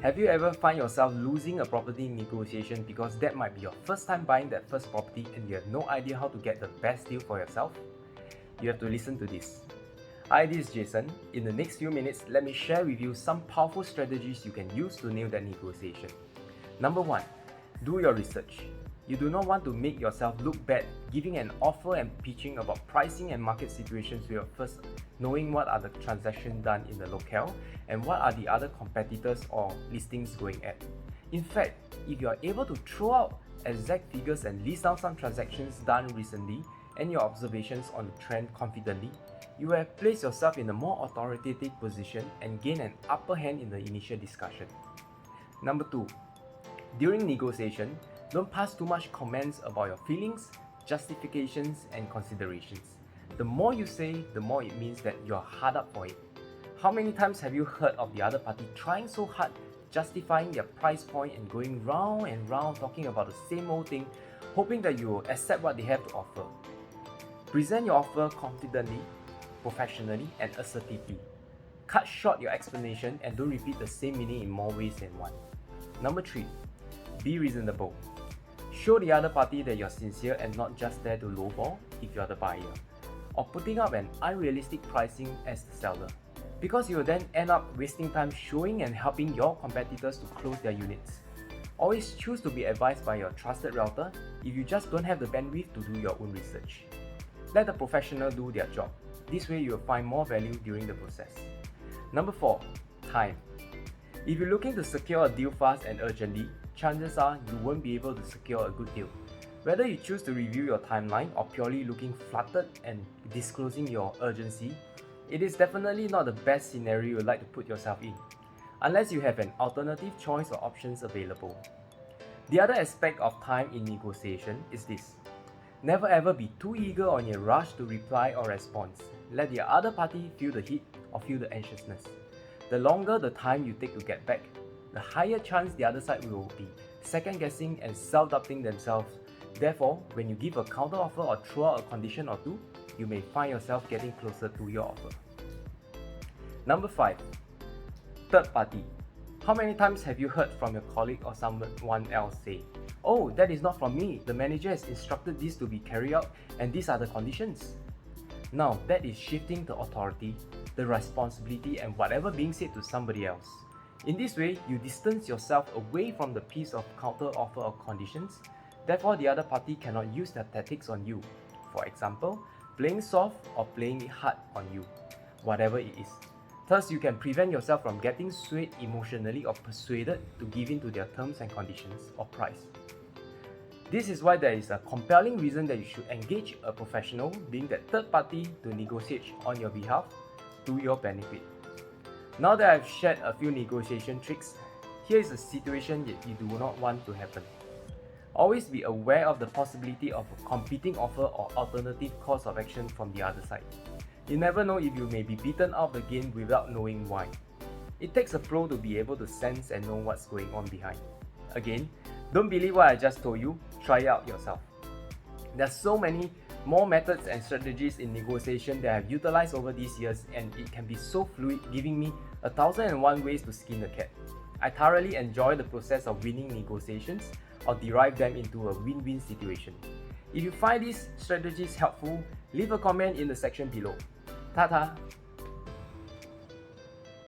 Have you ever find yourself losing a property negotiation because that might be your first time buying that first property and you have no idea how to get the best deal for yourself? You have to listen to this. Hi, this is Jason. In the next few minutes, let me share with you some powerful strategies you can use to nail that negotiation. Number 1. Do your research. You do not want to make yourself look bad giving an offer and pitching about pricing and market situations without first knowing what are the transactions done in the locale and what are the other competitors or listings going at. In fact, if you are able to throw out exact figures and list down some transactions done recently and your observations on the trend confidently, you will have placed yourself in a more authoritative position and gain an upper hand in the initial discussion. Number 2. During negotiation, don't pass too much comments about your feelings, justifications, and considerations. The more you say, the more it means that you're hard up for it. How many times have you heard of the other party trying so hard, justifying their price point and going round and round talking about the same old thing, hoping that you will accept what they have to offer? Present your offer confidently, professionally, and assertively. Cut short your explanation and don't repeat the same meaning in more ways than one. Number 3. Be reasonable. Show the other party that you're sincere and not just there to lowball if you're the buyer, or putting up an unrealistic pricing as the seller, because you will then end up wasting time showing and helping your competitors to close their units. Always choose to be advised by your trusted realtor if you just don't have the bandwidth to do your own research. Let the professional do their job. This way you will find more value during the process. Number 4. Time. If you're looking to secure a deal fast and urgently, chances are you won't be able to secure a good deal. Whether you choose to review your timeline or purely looking fluttered and disclosing your urgency, it is definitely not the best scenario you'd like to put yourself in, unless you have an alternative choice or options available. The other aspect of time in negotiation is this. Never ever be too eager or in a rush to reply or respond. Let the other party feel the heat or feel the anxiousness. The longer the time you take to get back, the higher chance the other side will be second-guessing and self-doubting themselves. Therefore, when you give a counter-offer or throw out a condition or two, you may find yourself getting closer to your offer. Number 5. Third party. How many times have you heard from your colleague or someone else say, "Oh, that is not from me, the manager has instructed this to be carried out and these are the conditions"? Now, that is shifting the authority, the responsibility and whatever being said to somebody else. In this way, you distance yourself away from the piece of counter offer or conditions. Therefore, the other party cannot use their tactics on you. For example, playing soft or playing it hard on you, whatever it is. Thus, you can prevent yourself from getting swayed emotionally or persuaded to give in to their terms and conditions or price. This is why there is a compelling reason that you should engage a professional, being that third party, to negotiate on your behalf to your benefit. Now that I've shared a few negotiation tricks, here is a situation that you do not want to happen. Always be aware of the possibility of a competing offer or alternative course of action from the other side. You never know if you may be beaten out of the game without knowing why. It takes a pro to be able to sense and know what's going on behind. Again, don't believe what I just told you, try it out yourself. There's so many more methods and strategies in negotiation that I've utilized over these years, and it can be so fluid, giving me 1001 ways to skin the cat. I thoroughly enjoy the process of winning negotiations or derive them into a win-win situation. If you find these strategies helpful, leave a comment in the section below. Ta-ta!